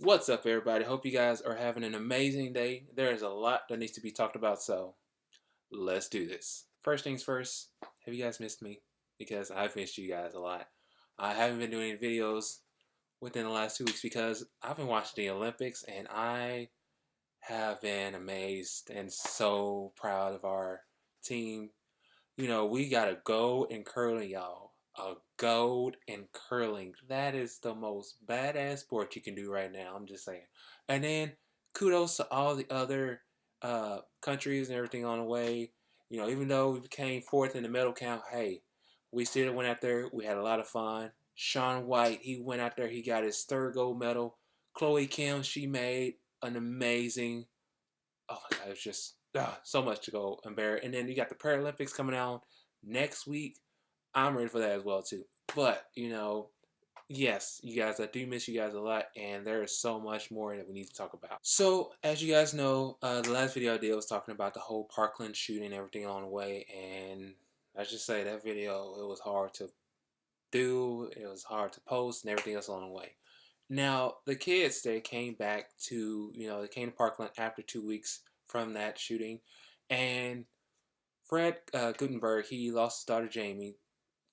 What's up, everybody? Hope you guys are having an amazing day. There is a lot that needs to be talked about, so let's do this. First things first, have you guys missed me? Because I've missed you guys a lot. I haven't been doing videos within the last 2 weeks because I've been watching the Olympics and I have been amazed and so proud of our team. We got a gold in curling, y'all. A gold in curling. That is the most badass sport you can do right now. I'm just saying. And then kudos to all the other countries and everything on the way. Even though we came fourth in the medal count, hey, we still went out there. We had a lot of fun. Shaun White, he went out there. He got his third gold medal. Chloe Kim, she made an amazing. Oh my God, it's just so much to go and bear. And then you got the Paralympics coming out next week. I'm ready for that as well too. But yes, you guys, I do miss you guys a lot, and there is so much more that we need to talk about. So, as you guys know, the last video I did was talking about the whole Parkland shooting and everything along the way, and I just say that video, it was hard to do, it was hard to post, and everything else along the way. Now, the kids, they came back to, they came to Parkland after 2 weeks from that shooting, and Fred Gutenberg, he lost his daughter Jamie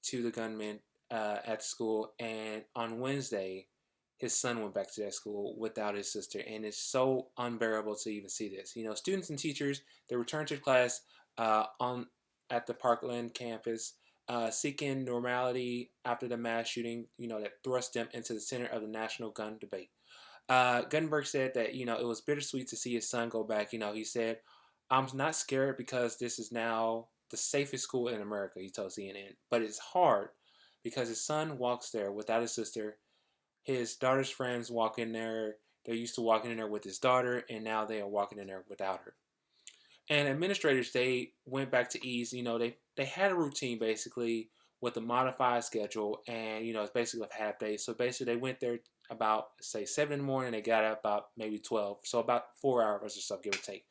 to the gunman at school, and on Wednesday, his son went back to that school without his sister, and it's so unbearable to even see this. Students and teachers, they returned to class on at the Parkland campus, seeking normality after the mass shooting, that thrust them into the center of the national gun debate. Gutenberg said that, it was bittersweet to see his son go back. He said, I'm not scared because this is now the safest school in America, he told CNN. But it's hard because his son walks there without his sister. His daughter's friends walk in there. They're used to walking in there with his daughter, and now they are walking in there without her. And administrators, they went back to ease. They had a routine basically with a modified schedule, and it's basically a half day. So basically, they went there about say 7 in the morning. They got out about maybe 12, so about 4 hours or so, give or take.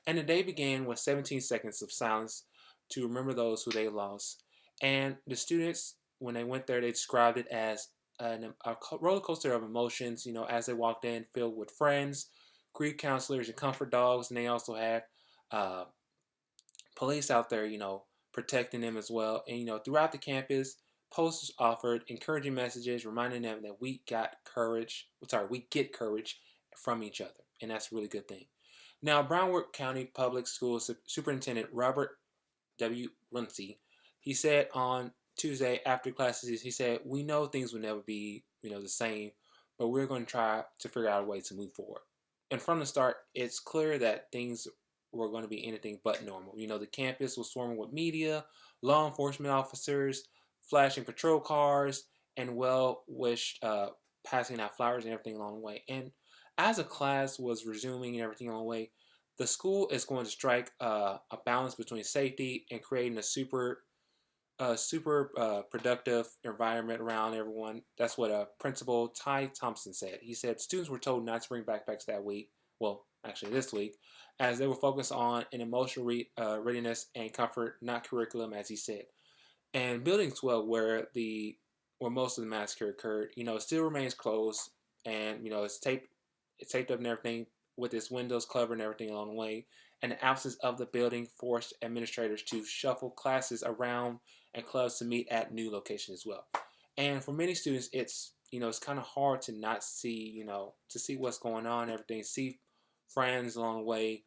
And the day began with 17 seconds of silence to remember those who they lost. And the students, when they went there, they described it as a roller coaster of emotions. As they walked in, filled with friends, grief counselors, and comfort dogs, and they also had police out there, protecting them as well. And throughout the campus, posters offered encouraging messages, reminding them that we get courage from each other, and that's a really good thing. Now, Broward County Public Schools Superintendent Robert W. Runcie, he said on Tuesday after classes, he said, "We know things will never be, the same, but we're going to try to figure out a way to move forward." And from the start, it's clear that things were going to be anything but normal. The campus was swarming with media, law enforcement officers, flashing patrol cars, and well-wished passing out flowers and everything along the way. And as a class was resuming and everything along the way, the school is going to strike a balance between safety and creating a super productive environment around everyone. That's what Principal Ty Thompson said. He said students were told not to bring backpacks that week. Well, actually this week, as they were focused on an emotional readiness and comfort, not curriculum, as he said. And Building 12, where most of the massacre occurred, still remains closed, and it's taped up and everything with its windows covered and everything along the way. And the absence of the building forced administrators to shuffle classes around and clubs to meet at new locations as well. And for many students, it's kind of hard to not see, to see what's going on, everything, see friends along the way.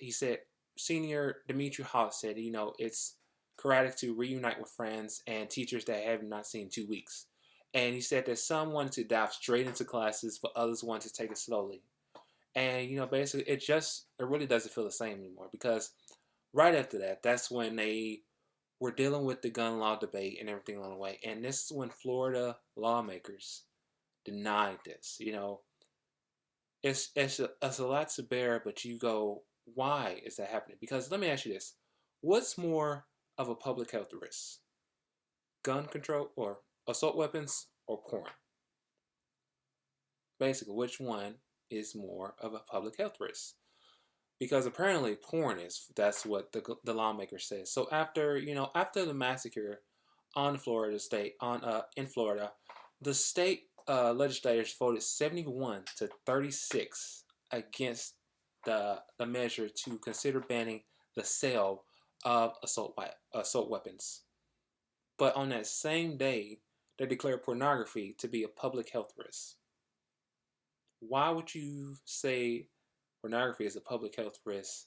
He said, Senior Dimitri Haas said, it's chaotic to reunite with friends and teachers that have not seen in 2 weeks. And he said that some wanted to dive straight into classes, but others wanted to take it slowly. And, basically, it really doesn't feel the same anymore, because right after that, that's when they were dealing with the gun law debate and everything along the way. And this is when Florida lawmakers denied this. It's a lot to bear, but you go, why is that happening? Because let me ask you this. What's more of a public health risk? Gun control or assault weapons or porn? Basically, which one is more of a public health risk? Because apparently porn is. That's what the lawmaker says. So after the massacre in Florida, the state legislators voted 71-36 against the measure to consider banning the sale of assault weapons. But on that same day, they declared pornography to be a public health risk. Why would you say pornography is a public health risk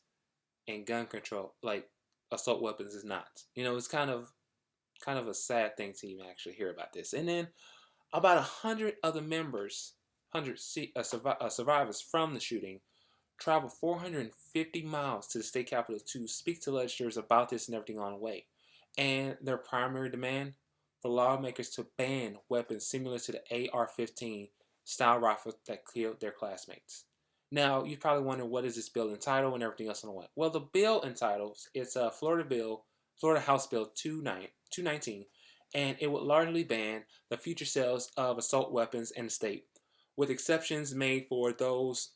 and gun control, like assault weapons, is not? It's kind of a sad thing to even actually hear about this. And then about 100 other members, survivors from the shooting, traveled 450 miles to the state capitol to speak to legislators about this and everything on the way. And their primary demand for lawmakers to ban weapons similar to the AR-15 style rifle that killed their classmates. Now, you probably wonder, what is this bill entitled and everything else on the way? Well, the bill entitles, it's a Florida House Bill 219, and it would largely ban the future sales of assault weapons in the state, with exceptions made for those,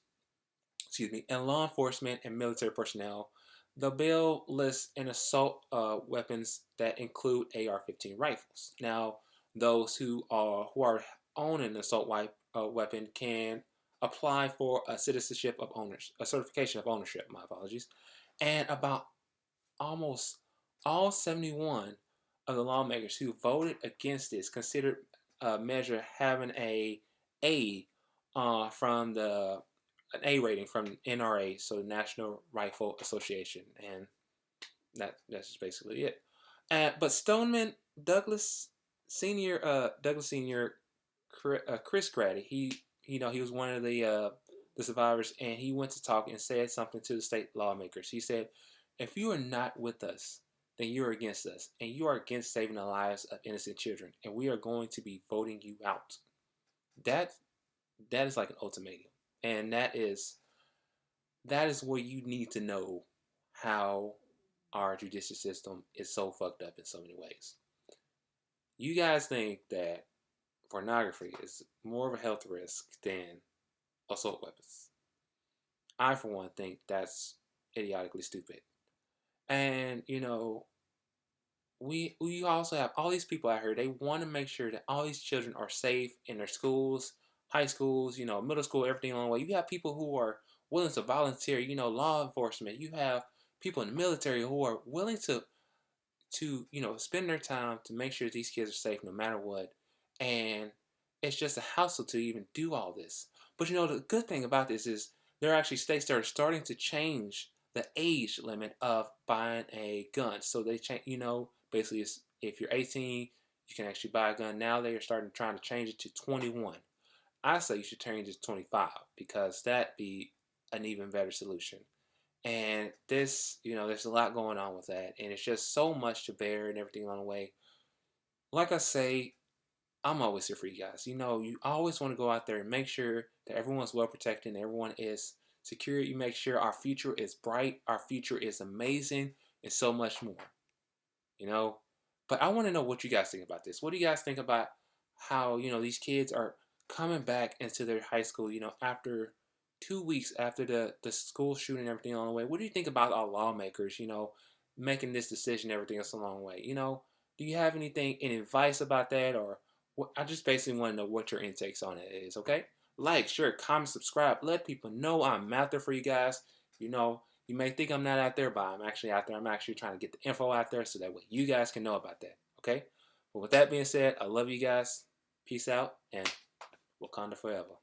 and law enforcement and military personnel. The bill lists an assault weapons that include AR-15 rifles. Now, those who are owning an assault weapon can apply for a certification of ownership. My apologies. And about almost all 71 of the lawmakers who voted against this considered a measure having an A rating from NRA, so the National Rifle Association, and that's just basically it. But Stoneman, Douglas Senior, Chris Grady, he was one of the survivors, and he went to talk and said something to the state lawmakers. He said, "If you are not with us, then you are against us, and you are against saving the lives of innocent children, and we are going to be voting you out." That is like an ultimatum. And that is where you need to know how our judicial system is so fucked up in so many ways. You guys think that pornography is more of a health risk than assault weapons. I, for one, think that's idiotically stupid. And, we also have all these people out here. They want to make sure that all these children are safe in their schools, high schools, middle school, everything along the way. You have people who are willing to volunteer, law enforcement. You have people in the military who are willing to spend their time to make sure these kids are safe no matter what. And it's just a hassle to even do all this. But the good thing about this is there are actually states that are starting to change the age limit of buying a gun. So they change, basically if you're 18, you can actually buy a gun. Now they are trying to change it to 21. I say you should change it to 25 because that'd be an even better solution. And this, there's a lot going on with that. And it's just so much to bear and everything along the way. Like I say, I'm always here for you guys. You always want to go out there and make sure that everyone's well protected and everyone is secure. You make sure our future is bright, our future is amazing, and so much more. But I want to know what you guys think about this. What do you guys think about how, these kids are coming back into their high school, after 2 weeks after the school shooting and everything along the way? What do you think about our lawmakers, making this decision and everything else along the way? Do you have any advice about that? Or I just basically want to know what your intakes on it is, okay? Like, share, comment, subscribe. Let people know I'm out there for you guys. You may think I'm not out there, but I'm actually out there. I'm actually trying to get the info out there so that way you guys can know about that, okay? But with that being said, I love you guys. Peace out, and Wakanda forever.